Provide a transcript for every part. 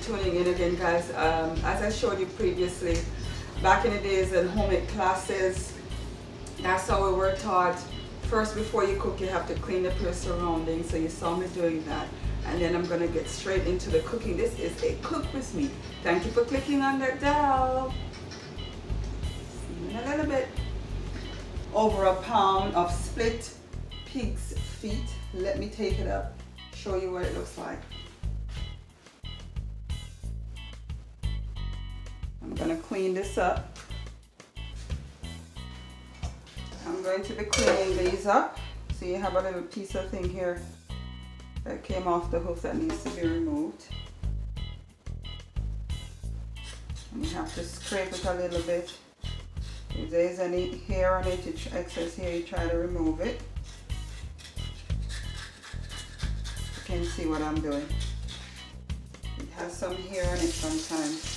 tuning in again, guys. As I showed you previously, back in the days in home ec classes, that's how we were taught. First, before you cook, you have to clean up your surroundings. So you saw me doing that. And then I'm going to get straight into the cooking. This is a cook with me. Thank you for clicking on that bell. See you in a little bit. Over a pound of split pig's feet. Let me take it up, show you what it looks like. I'm going to clean this up. I'm going to be cleaning these up. So you have a little piece of thing here that came off the hoof that needs to be removed. And you have to scrape it a little bit. If there is any hair on it, excess hair, you try to remove it. You can see what I'm doing. It has some hair on it sometimes.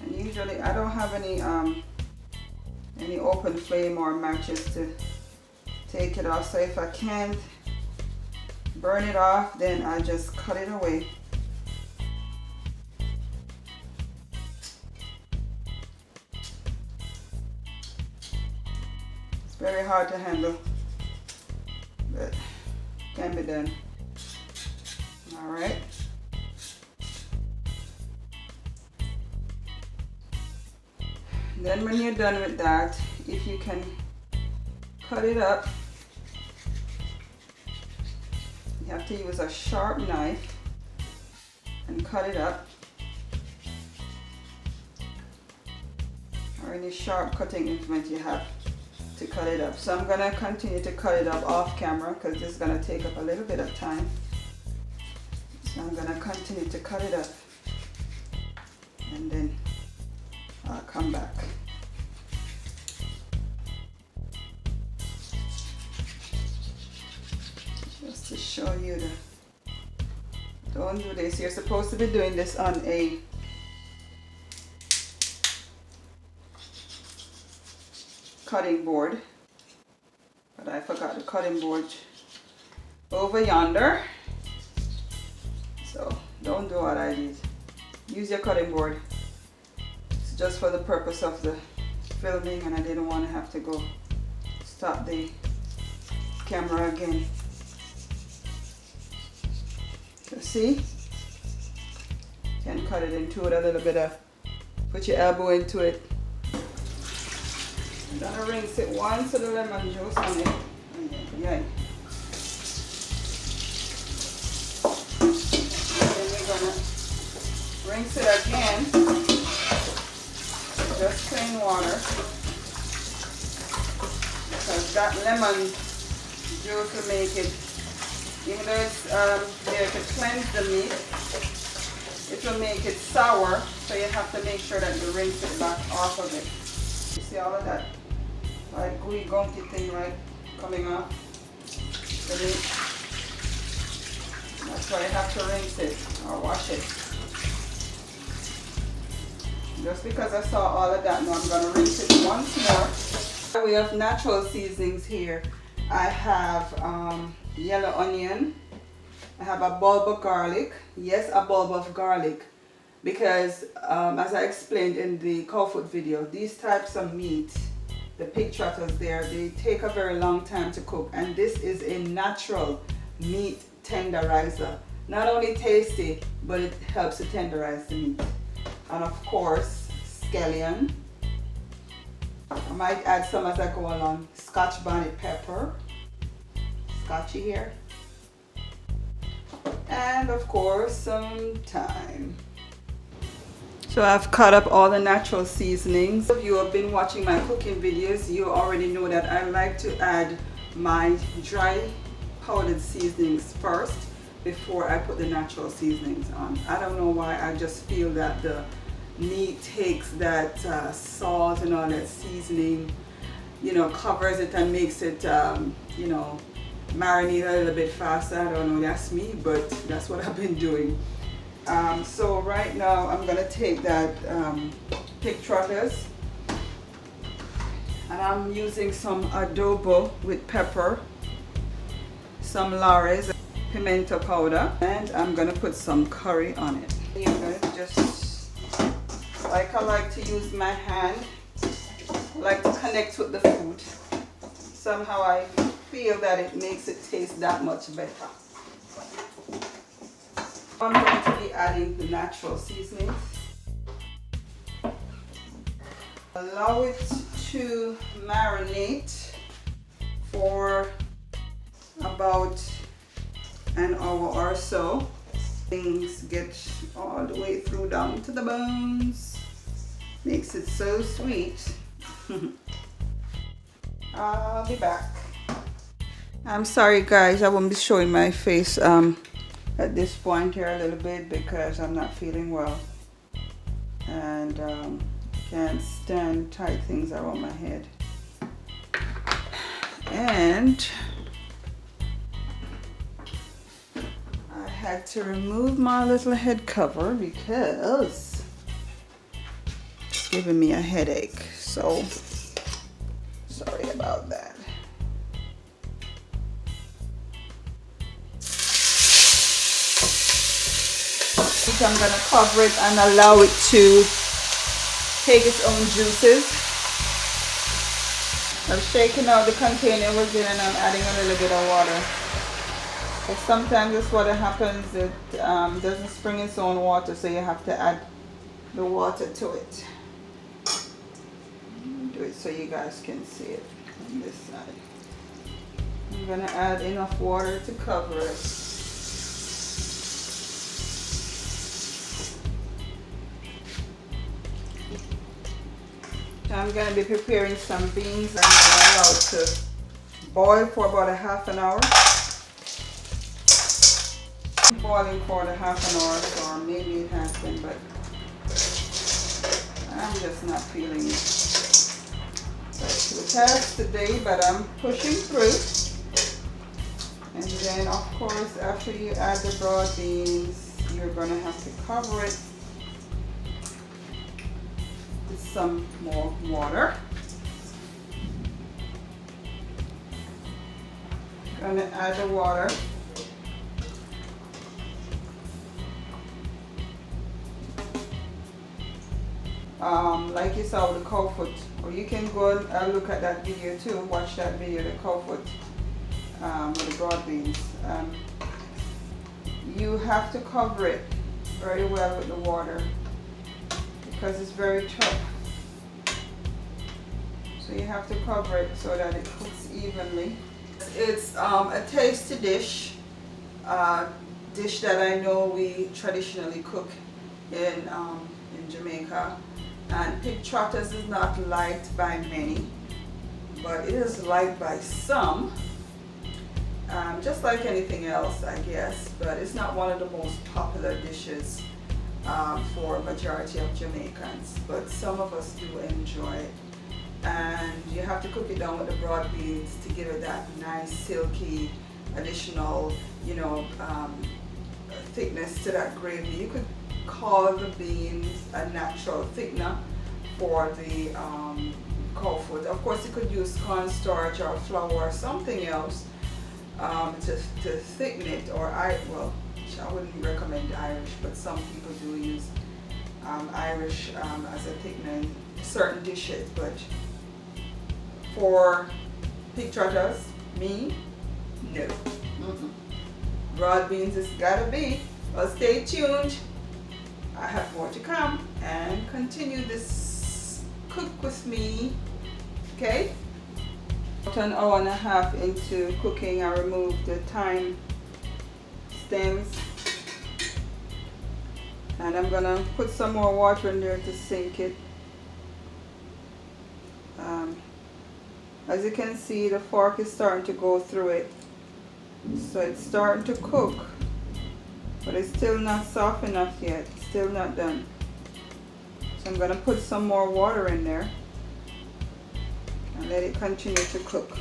And usually I don't have any open flame or matches to take it off. So if I can't burn it off, then I just cut it away. It's very hard to handle, but can be done. All right. Then when you're done with that, if you can cut it up, you have to use a sharp knife and cut it up, or any sharp cutting implement you have to cut it up. So I'm going to continue to cut it up off camera because this is going to take up a little bit of time. So I'm going to continue to cut it up and then I'll come back. Just to show you don't do this. You're supposed to be doing this on a cutting board, but I forgot the cutting board over yonder. So don't do what I did. Use your cutting board. It's just for the purpose of the filming, and I didn't want to have to go stop the camera again. So see, you can cut it into it a little bit of, put your elbow into it. I'm gonna rinse it once with the lemon juice on it. Yeah. And then we're gonna rinse it again with just plain water, because that lemon juice will make it, even though it's there to cleanse the meat, it will make it sour, so you have to make sure that you rinse it back off of it. You see all of that like gooey gunky thing right coming off the meat? That's why you have to rinse it or wash it. Just because I saw all of that, now I'm going to rinse it once more. We have natural seasonings here. I have yellow onion. I have a bulb of garlic. Yes, a bulb of garlic. Because as I explained in the cow food video, these types of meat, the pig trotters there, they take a very long time to cook. And this is a natural meat tenderizer. Not only tasty, but it helps to tenderize the meat. And of course, scallion. I might add some as I go along. Scotch bonnet pepper. Scotchy here. And of course, some thyme. So I've cut up all the natural seasonings. If you have been watching my cooking videos, you already know that I like to add my dry powdered seasonings first before I put the natural seasonings on. I don't know why, I just feel that the meat takes that salt and all that seasoning, you know, covers it and makes it, you know, marinate a little bit faster. I don't know, that's me, but that's what I've been doing. So right now I'm gonna take that pig trotters, and I'm using some adobo with pepper, some Laurie's. pimento powder, and I'm gonna put some curry on it. You're gonna just, like I like to use my hand, I like to connect with the food. Somehow I feel that it makes it taste that much better. I'm going to be adding the natural seasonings. Allow it to marinate for about an hour or so. Things get all the way through down to the bones. Makes it so sweet. I'll be back. I'm sorry guys, I won't be showing my face at this point here a little bit because I'm not feeling well and can't stand tight things around my head. And I had to remove my little head cover because it's giving me a headache. So sorry about that. I'm going to cover it and allow it to take its own juices. I'm shaking out the container it was in and I'm adding a little bit of water. But sometimes that's what happens, it doesn't spring its own water, so you have to add the water to it. Do it so you guys can see it on this side. I'm going to add enough water to cover it. I'm going to be preparing some beans and allow it to boil for about a half an hour. Boiling for the half an hour, or maybe it has been, but I'm just not feeling up to the task today, but I'm pushing through. And then of course after you add the broad beans, you're going to have to cover it with some more water. Going to add the water. Like you saw with the cow foot, or you can go and look at that video too, watch that video, the cow foot with the broad beans. You have to cover it very well with the water because it's very tough. So you have to cover it so that it cooks evenly. It's a tasty dish, dish that I know we traditionally cook in Jamaica. And pig trotters is not liked by many, but it is liked by some, just like anything else I guess, but it's not one of the most popular dishes for a majority of Jamaicans, but some of us do enjoy it. And you have to cook it down with the broad beans to give it that nice silky additional, you know, thickness to that gravy. You could call the beans a natural thickener for the cow foot. Of course you could use cornstarch or flour or something else to thicken it, or I wouldn't recommend Irish, but some people do use Irish as a thickener in certain dishes. But for pig trotters, me, no. Broad beans has gotta be. Well, stay tuned. I have more to come, and continue this cook with me, okay? About an hour and a half into cooking, I removed the thyme stems, and I'm gonna put some more water in there to sink it. As you can see, the fork is starting to go through it, so it's starting to cook, but it's still not soft enough yet. Still not done. So I'm going to put some more water in there and let it continue to cook.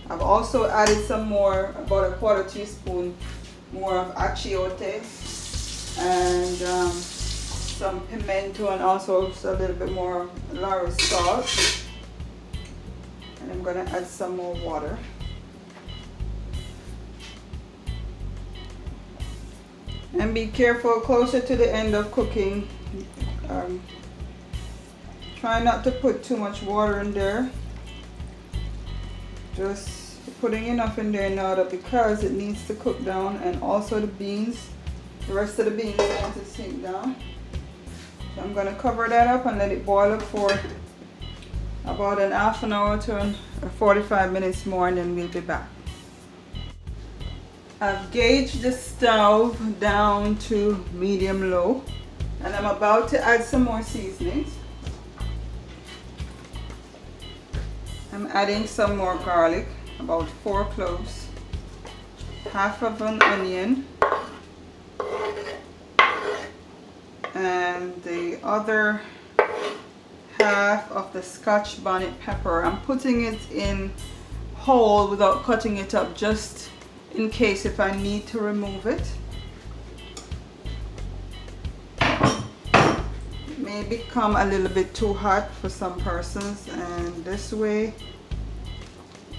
I've also added some more, about a quarter teaspoon more of achiote and some pimento, and also a little bit more Lari salt. And I'm going to add some more water. And be careful closer to the end of cooking. Try not to put too much water in there. Just putting enough in there now because it needs to cook down, and also the beans, the rest of the beans want to sink down. So I'm going to cover that up and let it boil up for about an half an hour to 45 minutes more, and then we'll be back. I've gauged the stove down to medium low, and I'm about to add some more seasonings. I'm adding some more garlic, about 4 cloves, half of an onion, and the other half of the Scotch bonnet pepper. I'm putting it in whole without cutting it up, just in case if I need to remove it. It may become a little bit too hot for some persons, and this way,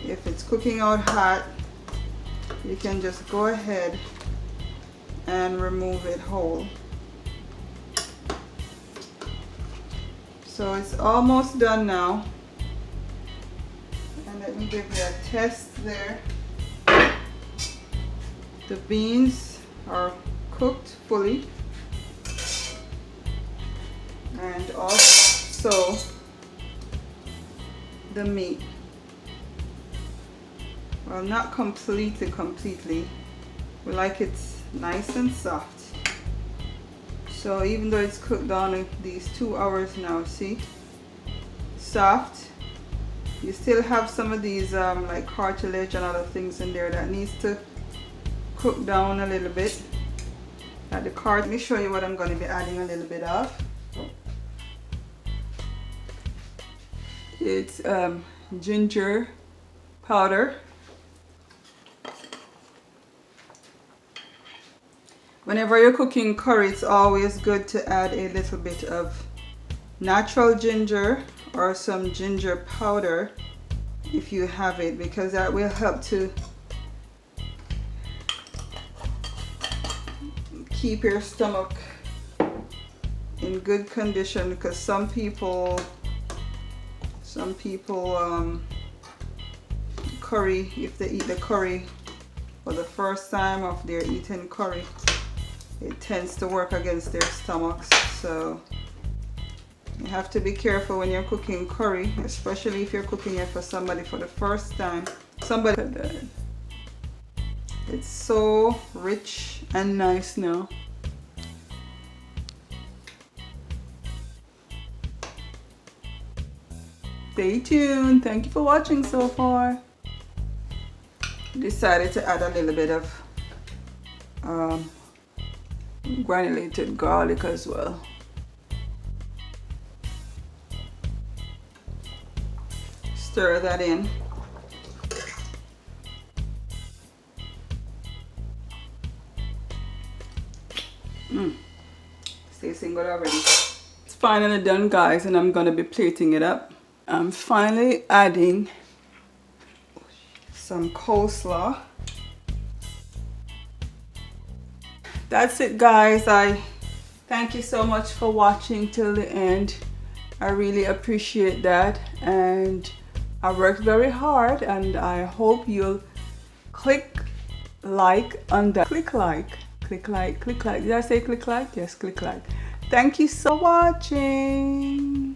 if it's cooking out hot, you can just go ahead and remove it whole. So it's almost done now, and let me give you a test there. The beans are cooked fully, and also the meat. Well, not completely. We like it nice and soft. So even though it's cooked down these 2 hours now, see, soft, you still have some of these like cartilage and other things in there that needs to cook down a little bit. At the cart, let me show you what I'm going to be adding a little bit of. It's ginger powder. Whenever you're cooking curry, it's always good to add a little bit of natural ginger or some ginger powder if you have it, because that will help to keep your stomach in good condition, because some people curry, if they eat the curry for the first time or if they're eating curry, it tends to work against their stomachs. So you have to be careful when you're cooking curry, especially if you're cooking it for somebody for the first time. It's so rich and nice now. Stay tuned. Thank you for watching so far. Decided to add a little bit of granulated garlic as well. Stir that in. It's tasting good already. It's finally done, guys, and I'm gonna be plating it up. I'm finally adding some coleslaw. That's it, guys. I thank you so much for watching till the end. I really appreciate that, and I worked very hard, and I hope you'll click like on that. Click like. Did I say click like? Yes, click like. Thank you so much for watching.